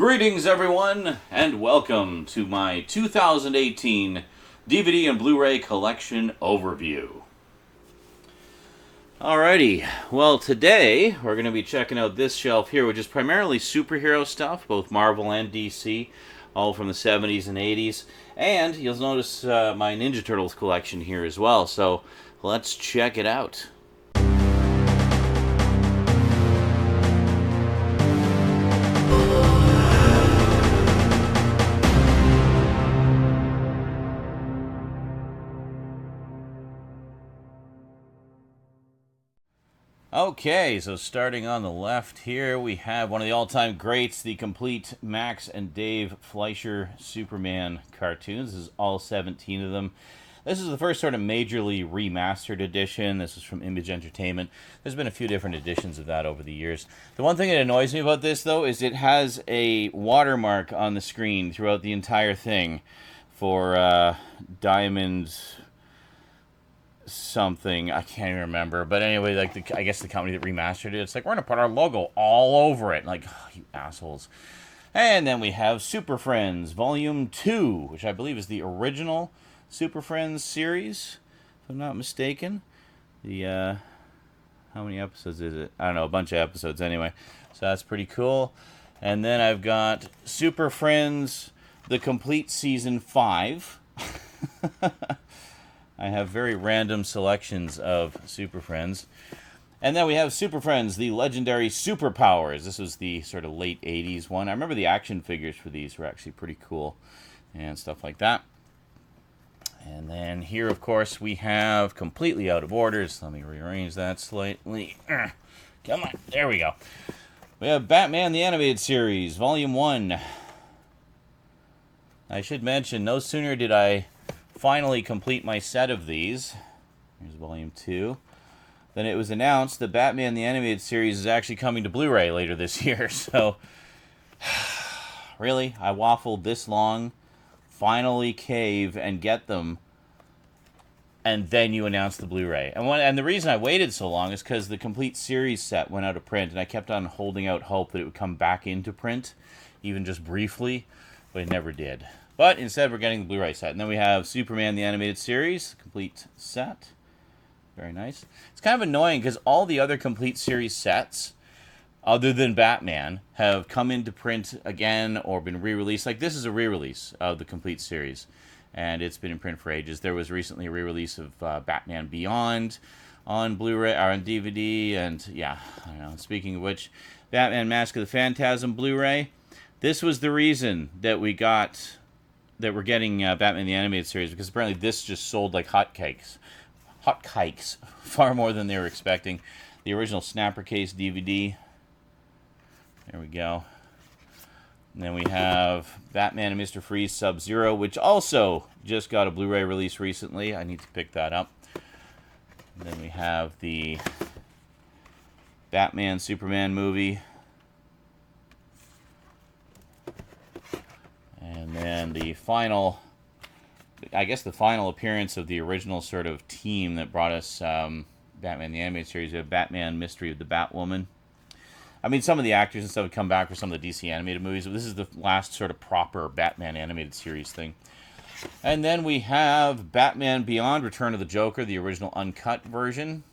Greetings everyone, and welcome to my 2018 DVD and Blu-ray collection overview. Alrighty, well today we're going to be checking out this shelf here, which is primarily superhero stuff, both Marvel and DC, all from the 70s and 80s. And you'll notice my Ninja Turtles collection here as well, so let's check it out. Okay, so starting on the left here, we have one of the all-time greats, the complete Max and Dave Fleischer Superman cartoons. This is all 17 of them. This is the first sort of majorly remastered edition. This is from Image Entertainment. There's been a few different editions of that over the years. The one thing that annoys me about this, though, is it has a watermark on the screen throughout the entire thing for Diamond something. I can't even remember. But anyway, like I guess the company that remastered it, it's like, we're going to put our logo all over it. Like, oh, you assholes. And then we have Super Friends Volume 2, which I believe is the original Super Friends series, if I'm not mistaken. The, how many episodes is it? I don't know, a bunch of episodes anyway. So that's pretty cool. And then I've got Super Friends, the complete Season 5. I have very random selections of Super Friends. And then we have Super Friends, the legendary Superpowers. This was the sort of late 80s one. I remember the action figures for these were actually pretty cool and stuff like that. And then here, of course, we have completely out of order. So let me rearrange that slightly. Come on, there we go. We have Batman the Animated Series, Volume 1. I should mention, no sooner did I finally complete my set of these, here's Volume 2, then it was announced that Batman the Animated Series is actually coming to Blu-ray later this year. So, really? I waffled this long, finally cave and get them, and then you announce the Blu-ray. And the reason I waited so long is because the complete series set went out of print, and I kept on holding out hope that it would come back into print, even just briefly, but it never did. But instead, we're getting the Blu-ray set. And then we have Superman the Animated Series, complete set. Very nice. It's kind of annoying because all the other complete series sets, other than Batman, have come into print again or been re-released. Like, this is a re-release of the complete series, and it's been in print for ages. There was recently a re-release of Batman Beyond on Blu-ray, or on DVD, and yeah, I don't know. Speaking of which, Batman Mask of the Phantasm Blu-ray. This was the reason that we're getting Batman the Animated Series, because apparently this just sold like hotcakes. Hotcakes. Far more than they were expecting. The original Snapper Case DVD. There we go. And then we have Batman and Mr. Freeze Sub-Zero, which also just got a Blu-ray release recently. I need to pick that up. And then we have the Batman Superman movie. And then the final, I guess the final appearance of the original sort of team that brought us Batman the Animated Series. We have Batman Mystery of the Batwoman. I mean, some of the actors and stuff would come back for some of the DC animated movies, but this is the last sort of proper Batman Animated Series thing. And then we have Batman Beyond, Return of the Joker, the original uncut version.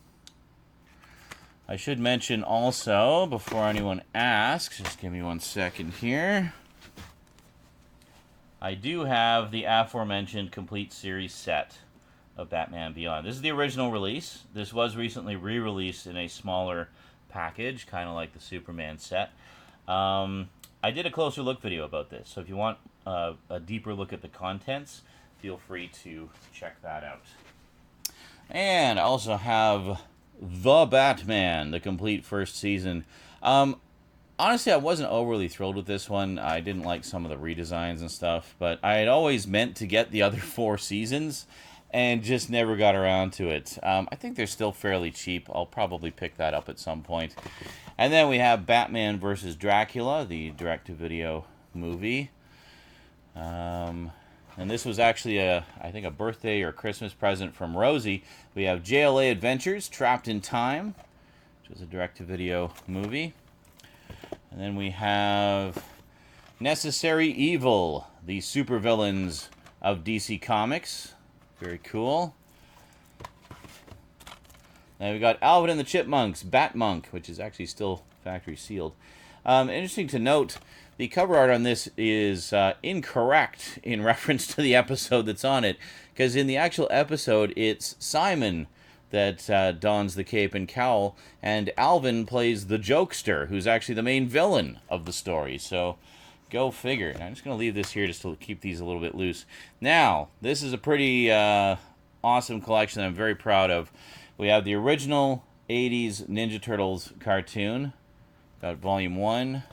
I should mention also, before anyone asks, just give me 1 second here, I do have the aforementioned complete series set of Batman Beyond. This is the original release. This was recently re-released in a smaller package, kind of like the Superman set. I did a closer look video about this, so if you want a deeper look at the contents, feel free to check that out. And I also have The Batman, the complete first season. Honestly, I wasn't overly thrilled with this one. I didn't like some of the redesigns and stuff, but I had always meant to get the other 4 seasons and just never got around to it. I think they're still fairly cheap. I'll probably pick that up at some point. And then we have Batman vs. Dracula, the direct-to-video movie. And this was actually, I think, a birthday or Christmas present from Rosie. We have JLA Adventures, Trapped in Time, which was a direct-to-video movie. And then we have Necessary Evil, the supervillains of DC Comics. Very cool. Now we got Alvin and the Chipmunks, Batmonk, which is actually still factory sealed. Interesting to note, the cover art on this is incorrect in reference to the episode that's on it, because in the actual episode, it's Simon that dons the cape and cowl, and Alvin plays the jokester, who's actually the main villain of the story. So, go figure. And I'm just going to leave this here just to keep these a little bit loose. Now, this is a pretty awesome collection that I'm very proud of. We have the original 80s Ninja Turtles cartoon. Got Volume 1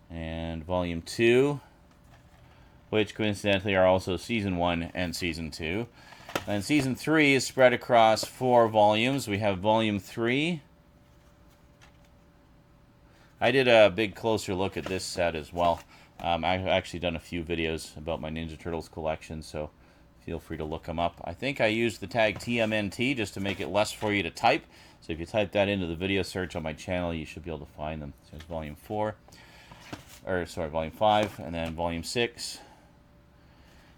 and Volume 2, which coincidentally are also Season 1 and Season 2. And Season 3 is spread across 4 volumes. We have Volume 3. I did a big closer look at this set as well. I've actually done a few videos about my Ninja Turtles collection, so feel free to look them up. I think I used the tag TMNT just to make it less for you to type. So if you type that into the video search on my channel, you should be able to find them. So there's Volume 4. Volume 5, and then Volume 6.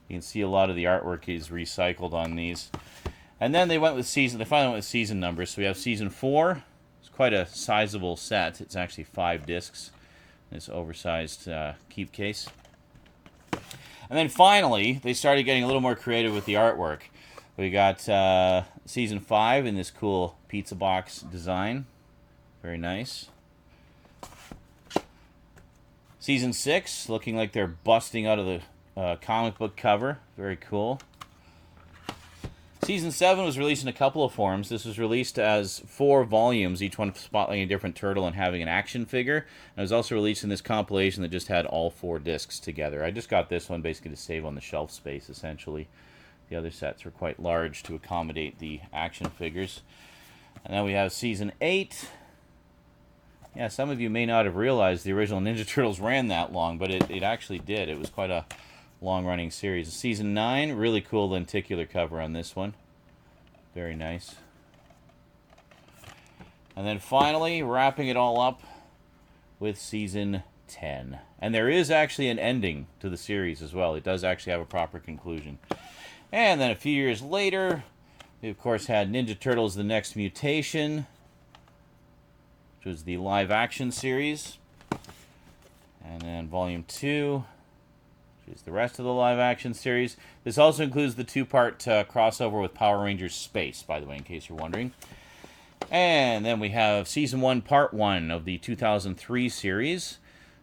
You can see a lot of the artwork is recycled on these. And then they finally went with season numbers. So we have Season 4. It's quite a sizable set. It's actually 5 discs. This oversized keep case. And then finally, they started getting a little more creative with the artwork. We got Season 5 in this cool pizza box design. Very nice. Season 6, looking like they're busting out of the comic book cover. Very cool. Season 7 was released in a couple of forms. This was released as 4 volumes, each one spotlighting a different turtle and having an action figure. And it was also released in this compilation that just had all 4 discs together. I just got this one basically to save on the shelf space, essentially. The other sets were quite large to accommodate the action figures. And then we have Season 8. Yeah, some of you may not have realized the original Ninja Turtles ran that long, but it actually did. It was quite a long-running series. Season 9, really cool lenticular cover on this one. Very nice. And then finally, wrapping it all up with Season 10. And there is actually an ending to the series as well. It does actually have a proper conclusion. And then a few years later, we of course had Ninja Turtles: The Next Mutation, which was the live-action series. And then Volume 2, which is the rest of the live-action series. This also includes the 2-part crossover with Power Rangers Space, by the way, in case you're wondering. And then we have Season 1, Part 1 of the 2003 series.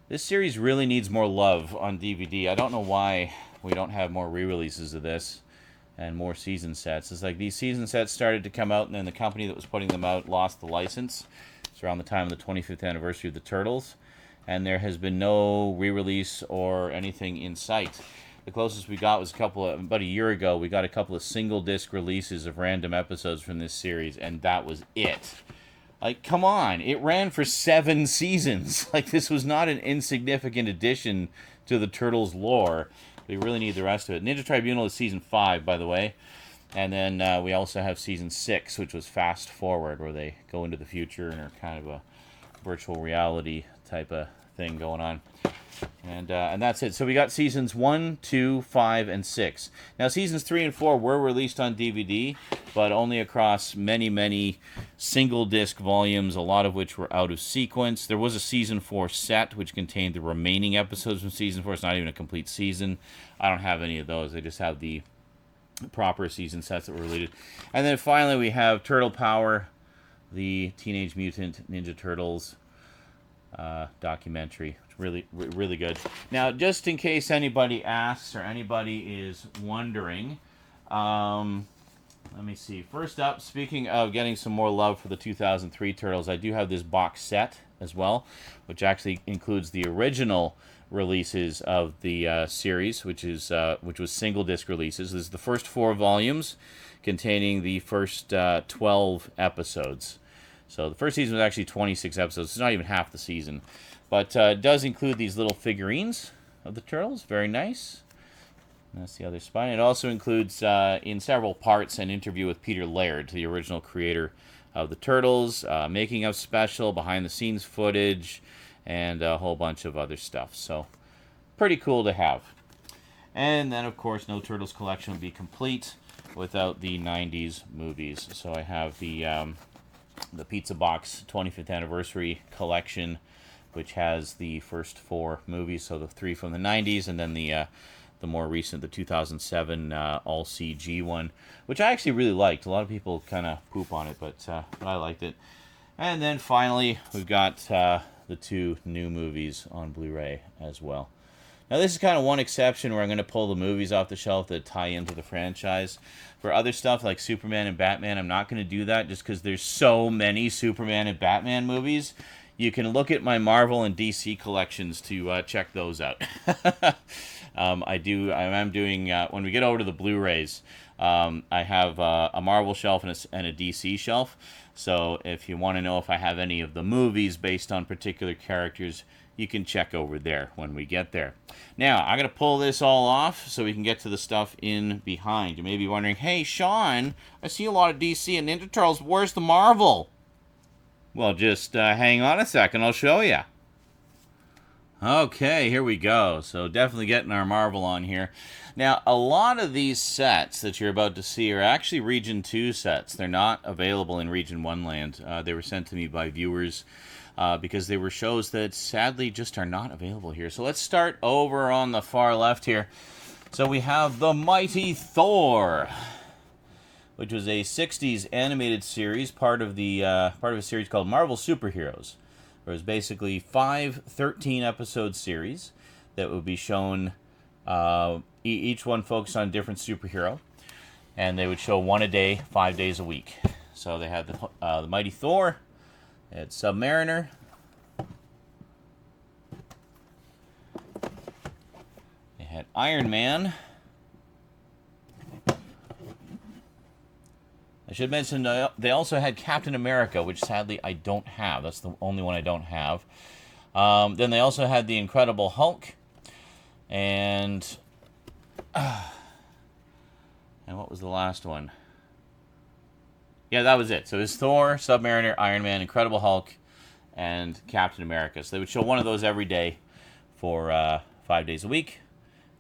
This series really needs more love on DVD. I don't know why we don't have more re-releases of this and more season sets. It's like these season sets started to come out, and then the company that was putting them out lost the license. It's around the time of the 25th anniversary of the Turtles, and there has been no re-release or anything in sight. The closest we got was about a year ago, we got a couple of single disc releases of random episodes from this series, and that was it. Like, come on, it ran for 7 seasons. Like, this was not an insignificant addition to the Turtles lore. We really need the rest of it. Ninja Tribunal is Season 5, by the way. And then we also have Season 6, which was Fast Forward, where they go into the future and are kind of a virtual reality type of thing going on. And that's it. So we got Seasons 1, 2, 5, and 6. Now, Seasons 3 and 4 were released on DVD, but only across many, many single-disc volumes, a lot of which were out of sequence. There was a Season 4 set, which contained the remaining episodes from Season 4. It's not even a complete season. I don't have any of those. I just have the proper season sets that were related. And then finally, we have Turtle Power, the Teenage Mutant Ninja Turtles documentary. Really, really good. Now, just in case anybody asks or anybody is wondering, let me see. First up, speaking of getting some more love for the 2003 Turtles, I do have this box set as well, which actually includes the original releases of the series, which was single disc releases. This is the first 4 volumes containing the first 12 episodes. So the first season was actually 26 episodes. It's not even half the season. But it does include these little figurines of the Turtles. Very nice. And that's the other spine. It also includes, in several parts, an interview with Peter Laird, the original creator of the Turtles, making of special, behind-the-scenes footage, and a whole bunch of other stuff. So pretty cool to have. And then, of course, no Turtles collection would be complete without the 90s movies. So I have the Pizza Box 25th Anniversary Collection, which has the first 4 movies, so the 3 from the 90s, and then the more recent, the 2007 all CG one, which I actually really liked. A lot of people kind of poop on it, but I liked it. And then finally, we've got the 2 new movies on Blu-ray as well. Now, this is kind of one exception where I'm going to pull the movies off the shelf that tie into the franchise. For other stuff like Superman and Batman, I'm not going to do that just because there's so many Superman and Batman movies. You can look at my Marvel and DC collections to check those out. I am doing, when we get over to the Blu-rays, I have a Marvel shelf and a DC shelf. So if you want to know if I have any of the movies based on particular characters, you can check over there when we get there. Now, I'm going to pull this all off so we can get to the stuff in behind. You may be wondering, hey, Sean, I see a lot of DC and Ninja Turtles. Where's the Marvel? Well, just hang on a second. I'll show you. Okay, here we go. So definitely getting our Marvel on here. Now, a lot of these sets that you're about to see are actually Region 2 sets. They're not available in Region 1 land. They were sent to me by viewers because they were shows that sadly just are not available here. So let's start over on the far left here. So we have The Mighty Thor, which was a 60s animated series, part of a series called Marvel Superheroes. It was basically 5 13-episode series that would be shown, each one focused on a different superhero, and they would show one a day, 5 days a week. So they had the Mighty Thor, they had Submariner, they had Iron Man. I should mention they also had Captain America, which sadly I don't have. That's the only one I don't have. Then they also had the Incredible Hulk, and what was the last one? Yeah, that was it. So it's Thor, Submariner, Iron Man, Incredible Hulk, and Captain America. So they would show one of those every day for 5 days a week,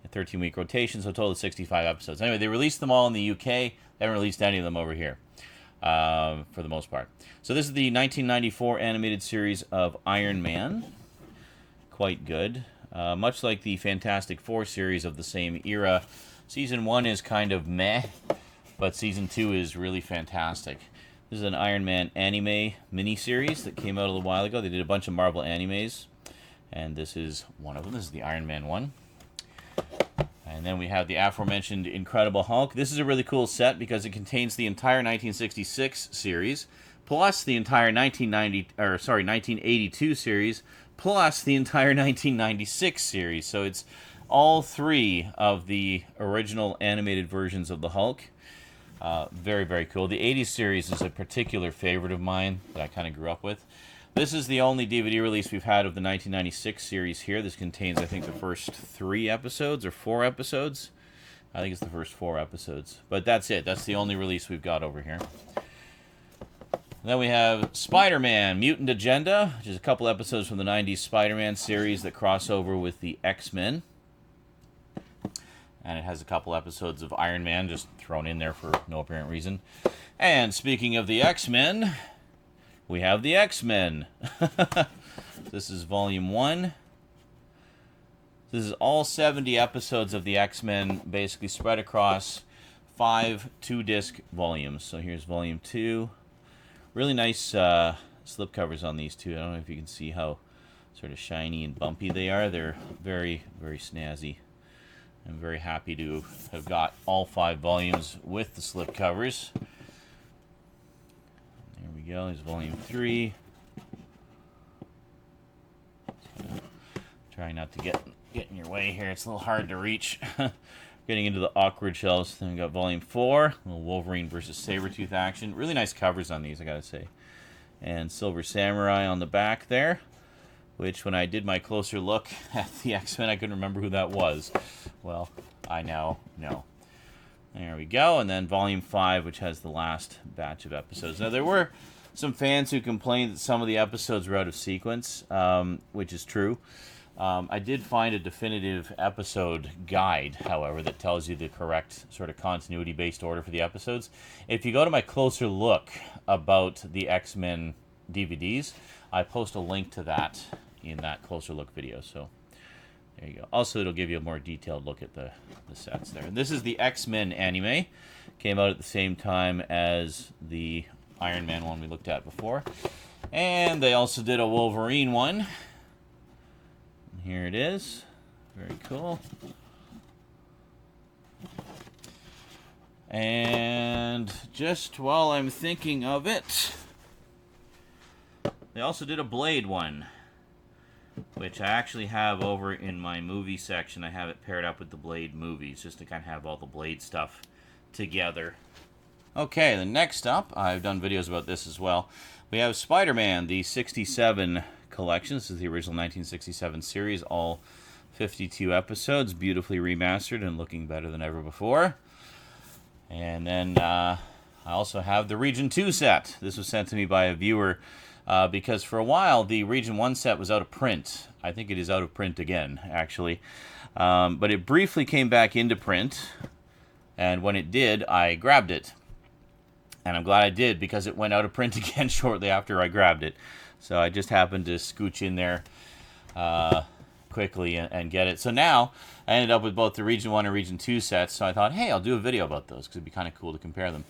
a 13-week rotation, so a total of 65 episodes. Anyway, they released them all in the UK. They haven't released any of them over here, for the most part. So this is the 1994 animated series of Iron Man. Quite good. Much like the Fantastic Four series of the same era, Season 1 is kind of meh, but Season 2 is really fantastic. This is an Iron Man anime miniseries that came out a little while ago. They did a bunch of Marvel animes, and this is one of them. This is the Iron Man one. And then we have the aforementioned Incredible Hulk. This is a really cool set because it contains the entire 1966 series, plus the entire 1982 series, plus the entire 1996 series. So it's all 3 of the original animated versions of the Hulk. Very, very cool. The 80s series is a particular favorite of mine that I kind of grew up with. This is the only DVD release we've had of the 1996 series here. This contains, I think, the first 3 episodes or 4 episodes. I think it's the first 4 episodes. But that's it. That's the only release we've got over here. Then we have Spider-Man Mutant Agenda, which is a couple episodes from the 90s Spider-Man series that cross over with the X-Men. And it has a couple episodes of Iron Man just thrown in there for no apparent reason. And speaking of the X-Men, we have the X-Men. This is Volume 1. This is all 70 episodes of the X-Men, basically spread across 5 2-disc volumes. So here's Volume 2. Really nice slipcovers on these two. I don't know if you can see how sort of shiny and bumpy they are. They're very, very snazzy. I'm very happy to have got all 5 volumes with the slipcovers. There we go. There's Volume 3. Try not to get in your way here. It's a little hard to reach. Getting into the awkward shelves. Then we got Volume 4. A little Wolverine versus Sabretooth action. Really nice covers on these, I gotta say. And Silver Samurai on the back there, which when I did my closer look at the X-Men, I couldn't remember who that was. Well, I now know. There we go. And then Volume 5, which has the last batch of episodes. Now, there were some fans who complained that some of the episodes were out of sequence, which is true. I did find a definitive episode guide, however, that tells you the correct sort of continuity-based order for the episodes. If you go to my closer look about the X-Men DVDs, I post a link to that in that closer look video, so there you go. Also, it'll give you a more detailed look at the sets there. And this is the X-Men anime. Came out at the same time as the Iron Man one we looked at before. And they also did a Wolverine one. Here it is. Very cool. And just while I'm thinking of it, they also did a Blade one, which I actually have over in my movie section. I have it paired up with the Blade movies, just to kind of have all the Blade stuff together. Okay, then next up, I've done videos about this as well. We have Spider-Man, the 67 collection. This is the original 1967 series, all 52 episodes, beautifully remastered and looking better than ever before. And then I also have the Region 2 set. This was sent to me by a viewer because for a while the Region 1 set was out of print. I think it is out of print again, actually. But it briefly came back into print, and when it did, I grabbed it. And I'm glad I did, because it went out of print again shortly after I grabbed it. So I just happened to scooch in there quickly and get it. So now I ended up with both the Region 1 and Region 2 sets. So I thought, hey, I'll do a video about those because it'd be kind of cool to compare them.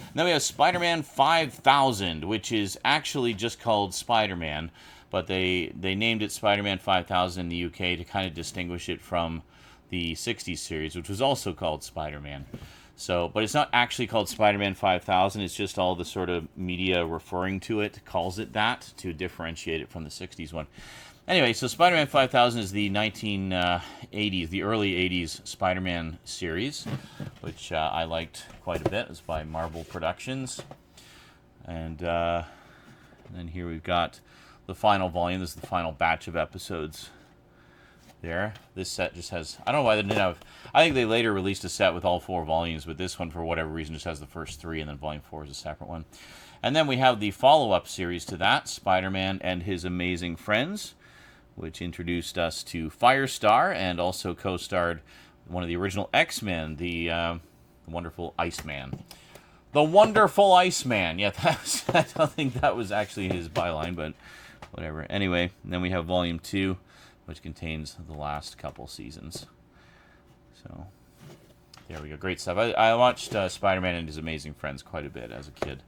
And then we have Spider-Man 5000, which is actually just called Spider-Man. But they named it Spider-Man 5000 in the UK to kind of distinguish it from the 60s series, which was also called Spider-Man. So, but it's not actually called Spider-Man 5000. It's just all the sort of media referring to it calls it that to differentiate it from the 60s one. Anyway, so Spider-Man 5000 is the 1980s, the early 80s Spider-Man series, which I liked quite a bit. It's by Marvel Productions. And then here we've got the final volume. This is the final batch of episodes. There. This set just has... I don't know why they didn't have... I think they later released a set with all 4 volumes, but this one, for whatever reason, just has the first 3, and then Volume 4 is a separate one. And then we have the follow-up series to that, Spider-Man and His Amazing Friends, which introduced us to Firestar and also co-starred one of the original X-Men, the wonderful Iceman. The Wonderful Iceman! Yeah, I don't think that was actually his byline, but whatever. Anyway, and then we have Volume 2, which contains the last couple seasons. So, there we go. Great stuff. I watched Spider-Man and His Amazing Friends quite a bit as a kid.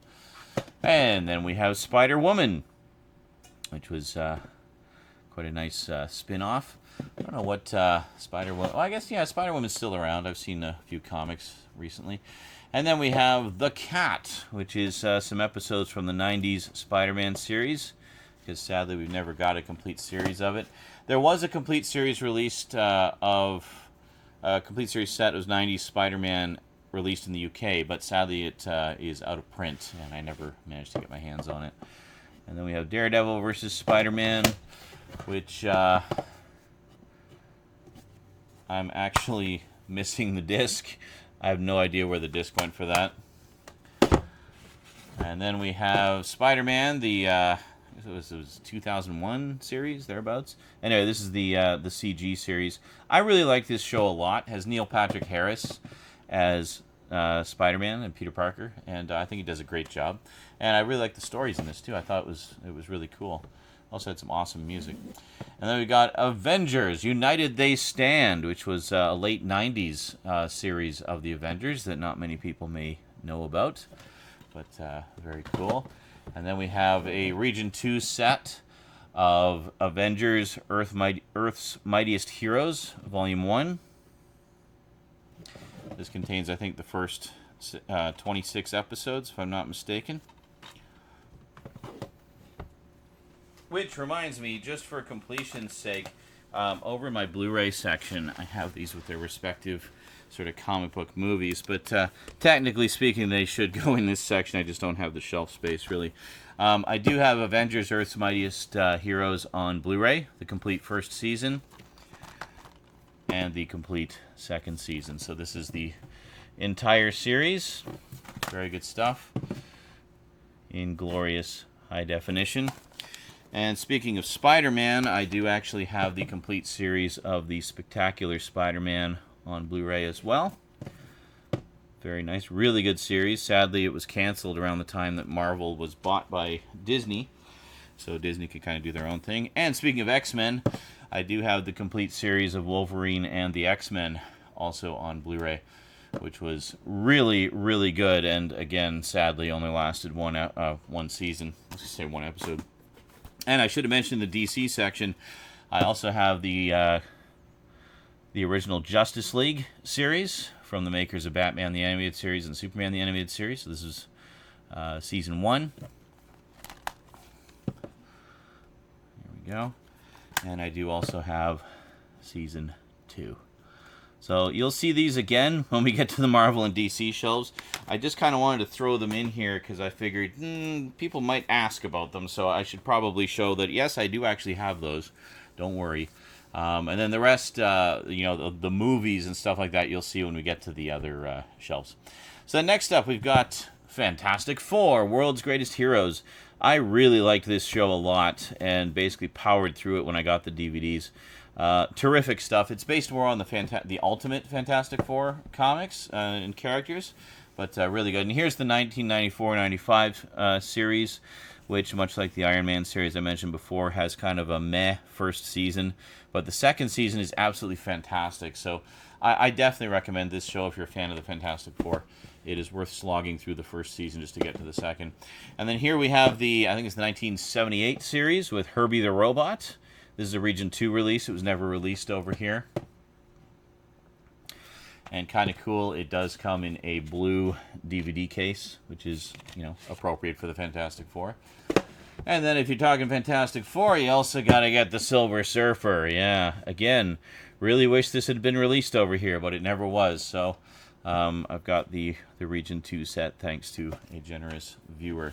And then we have Spider-Woman, which was quite a nice spin-off. I don't know what Spider-Woman... Well, I guess, yeah, Spider-Woman's still around. I've seen a few comics recently. And then we have The Cat, which is some episodes from the 90s Spider-Man series, because sadly we've never got a complete series of it. There was a complete series released of a complete series set. It was 90s Spider-Man released in the UK, but sadly it is out of print, and I never managed to get my hands on it. And then we have Daredevil versus Spider-Man, which I'm actually missing the disc. I have no idea where the disc went for that. And then we have Spider-Man, the it was 2001 series, thereabouts. Anyway, this is the CG series. I really like this show a lot. It has Neil Patrick Harris as Spider-Man and Peter Parker, and I think he does a great job. And I really like the stories in this too. I thought it was really cool. Also had some awesome music. And then we got Avengers, United They Stand, which was a late 90s series of the Avengers that not many people may know about, but very cool. And then we have a Region 2 set of Avengers, Earth's Mightiest Heroes, Volume 1. This contains, I think, the first 26 episodes, if I'm not mistaken. Which reminds me, just for completion's sake, over in my Blu-ray section, I have these with their respective sort of comic book movies, but technically speaking, they should go in this section. I just don't have the shelf space, really. I do have Avengers Earth's Mightiest Heroes on Blu-ray, the complete first season, and the complete second season. So this is the entire series. Very good stuff. in glorious high definition. And speaking of Spider-Man, I do actually have the complete series of the Spectacular Spider-Man on Blu-ray as well. Very nice, really good series. Sadly, it was canceled around the time that Marvel was bought by Disney, so Disney could kind of do their own thing. And speaking of X-Men, I do have the complete series of Wolverine and the X-Men also on Blu-ray, which was really, really good. And again, sadly, only lasted one season. Let's just say one episode. And I should have mentioned the DC section. I also have the original Justice League series from the makers of Batman the Animated Series and Superman the Animated Series. So this is Season 1. There we go. And I do also have Season 2. So you'll see these again when we get to the Marvel and DC shelves. I just kind of wanted to throw them in here because I figured people might ask about them. So I should probably show that, yes, I do actually have those. Don't worry. And then the rest, the movies and stuff like that, you'll see when we get to the other shelves. So next up, we've got Fantastic Four, World's Greatest Heroes. I really liked this show a lot and basically powered through it when I got the DVDs. Terrific stuff. It's based more on the Ultimate Fantastic Four comics and characters, but really good. And here's the 1994-95 series, which, much like the Ironman series I mentioned before, has kind of a meh first season. But the second season is absolutely fantastic. So I definitely recommend this show if you're a fan of the Fantastic Four. It is worth slogging through the first season just to get to the second. And then here we have I think it's the 1978 series with Herbie the Robot. This is a Region 2 release. It was never released over here. And kind of cool, it does come in a blue DVD case, which is, appropriate for the Fantastic Four. And then if you're talking Fantastic Four, you also got to get the Silver Surfer. Yeah, again, really wish this had been released over here, but it never was. So I've got the Region 2 set, thanks to a generous viewer.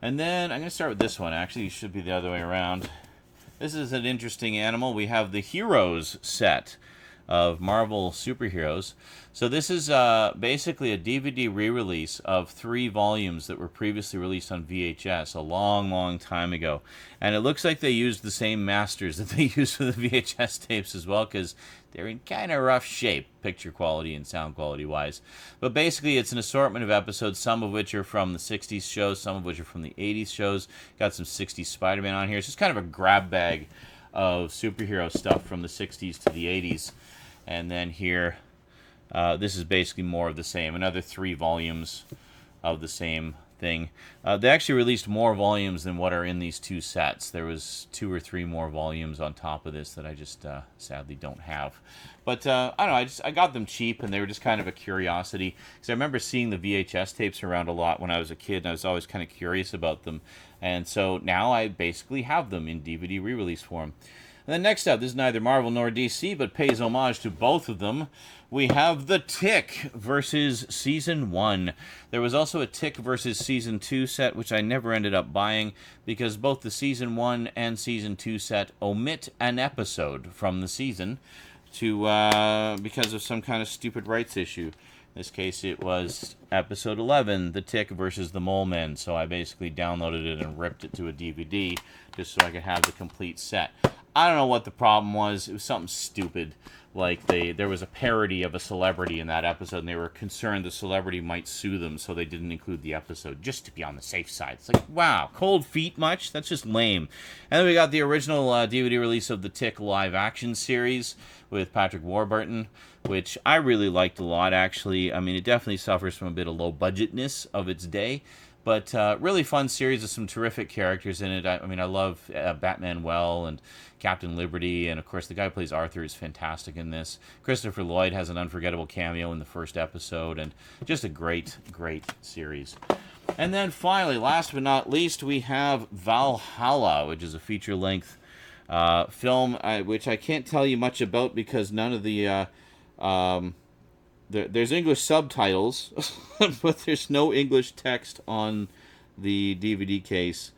And then I'm going to start with this one. Actually, it should be the other way around. This is an interesting animal. We have the Heroes set of Marvel superheroes. So this is basically a DVD re-release of 3 volumes that were previously released on VHS a long, long time ago. And it looks like they used the same masters that they used for the VHS tapes as well, because they're in kind of rough shape, picture quality and sound quality wise. But basically it's an assortment of episodes, some of which are from the 60s shows, some of which are from the 80s shows. Got some 60s Spider-Man on here. It's just kind of a grab bag of superhero stuff from the 60s to the 80s. And then here, this is basically more of the same. Another 3 volumes of the same thing. They actually released more volumes than what are in these 2 sets. There was 2 or 3 more volumes on top of this that I just sadly don't have. But I don't know, I got them cheap, and they were just kind of a curiosity. Because I remember seeing the VHS tapes around a lot when I was a kid, and I was always kind of curious about them. And so now I basically have them in DVD re-release form. And then next up, this is neither Marvel nor DC, but pays homage to both of them. We have The Tick versus Season 1. There was also a Tick versus Season 2 set, which I never ended up buying, because both the Season 1 and Season 2 set omit an episode from the season because of some kind of stupid rights issue. In this case, it was Episode 11, The Tick versus the Mole Men. So I basically downloaded it and ripped it to a DVD just so I could have the complete set. I don't know what the problem was. It was something stupid. Like there was a parody of a celebrity in that episode, and they were concerned the celebrity might sue them, so they didn't include the episode, just to be on the safe side. It's like, wow, cold feet much? That's just lame. And then we got the original DVD release of the Tick live action series with Patrick Warburton, which I really liked a lot, actually. I mean, it definitely suffers from a bit of low-budgetness of its day, but really fun series with some terrific characters in it. I mean, I love Batman and Captain Liberty, and of course the guy who plays Arthur is fantastic in this. Christopher Lloyd has an unforgettable cameo in the first episode, and just a great, great series. And then finally, last but not least, we have Valhalla, which is a feature-length film, which I can't tell you much about because none of the... there's English subtitles, but there's no English text on the DVD case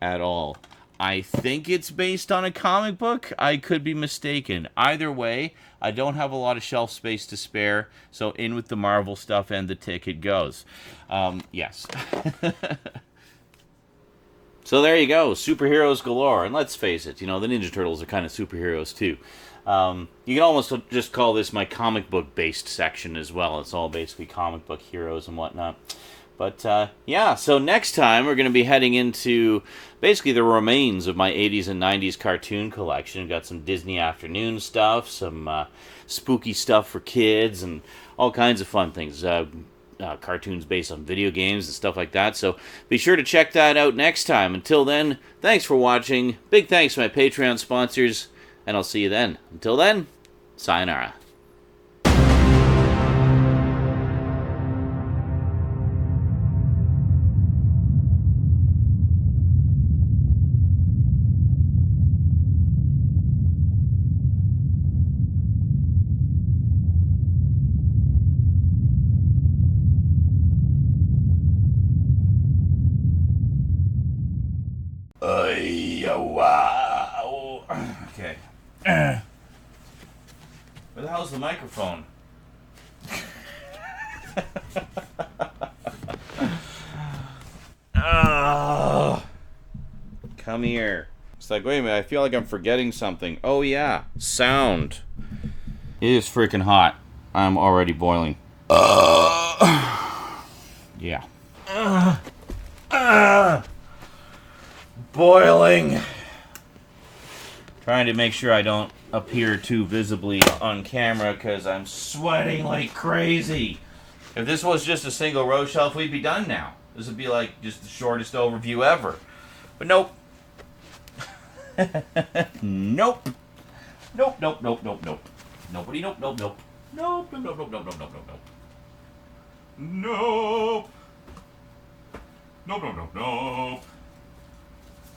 at all. I think it's based on a comic book. I could be mistaken. Either way, I don't have a lot of shelf space to spare, so in with the Marvel stuff and the Tick it goes. Yes. So there you go, superheroes galore. And let's face it, you know, the Ninja Turtles are kind of superheroes too. You can almost just call this my comic book based section as well. It's all basically comic book heroes and whatnot. But yeah, so next time we're going to be heading into basically the remains of my 80s and 90s cartoon collection. We've got some Disney afternoon stuff, some spooky stuff for kids, and all kinds of fun things. Cartoons based on video games and stuff like that. So be sure to check that out next time. Until then, thanks for watching. Big thanks to my Patreon sponsors, and I'll see you then. Until then, sayonara. Wow. Okay. Where the hell's the microphone? Come here. It's like, wait a minute, I feel like I'm forgetting something. Oh yeah, sound. It is freaking hot. I'm already boiling. Yeah. Boiling. Trying to make sure I don't appear too visibly on camera because I'm sweating like crazy. If this was just a single row shelf, we'd be done now. This would be like just the shortest overview ever. But nope. Nope. Nope, nope, nope, nope, nope. Nobody, nope, nope, nope. Nope, nope, nope, nope, nope, nope, nope, nope. Nope. Nope, nope, nope, nope.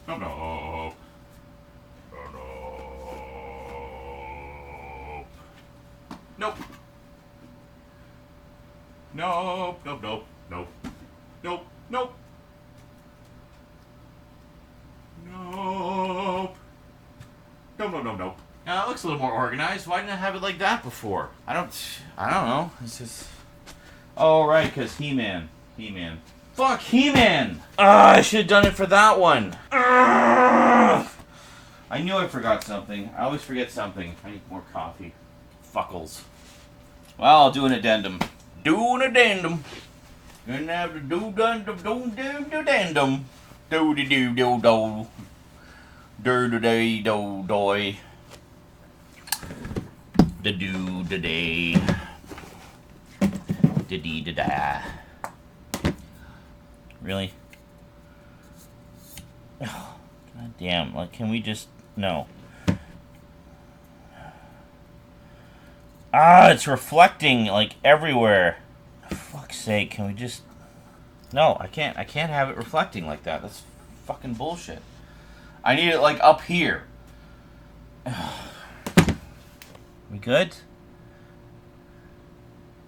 Nope, nope. Nope. Nope, nope, nope, nope. Nope, nope. Nope. Nope, nope, nope, nope. It looks a little more organized. Why didn't I have it like that before? I don't know. It's just... Oh, right, because He-Man. He-Man. Fuck, He-Man! I should have done it for that one. I knew I forgot something. I always forget something. I need more coffee. Fuckles. Well, I'll do an addendum. Do an addendum. Gonna have to do addendum. Do do do do do. Do do do do do. Da do da day. Da dee da da. Really? Oh, God damn. Like, can we just... No. It's reflecting, like, everywhere. For fuck's sake, can we just... No, I can't have it reflecting like that. That's fucking bullshit. I need it, like, up here. We good?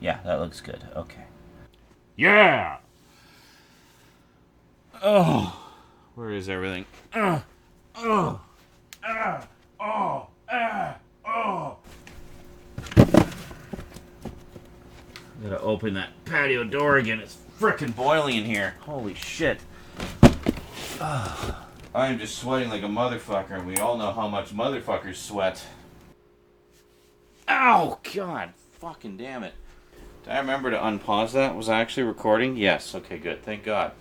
Yeah, that looks good. Okay. Yeah! Oh, where is everything? Oh. Gotta open that patio door again. It's frickin' boiling in here. Holy shit. I am just sweating like a motherfucker, and we all know how much motherfuckers sweat. Ow! God, fucking damn it. Did I remember to unpause that? Was I actually recording? Yes. Okay, good. Thank God.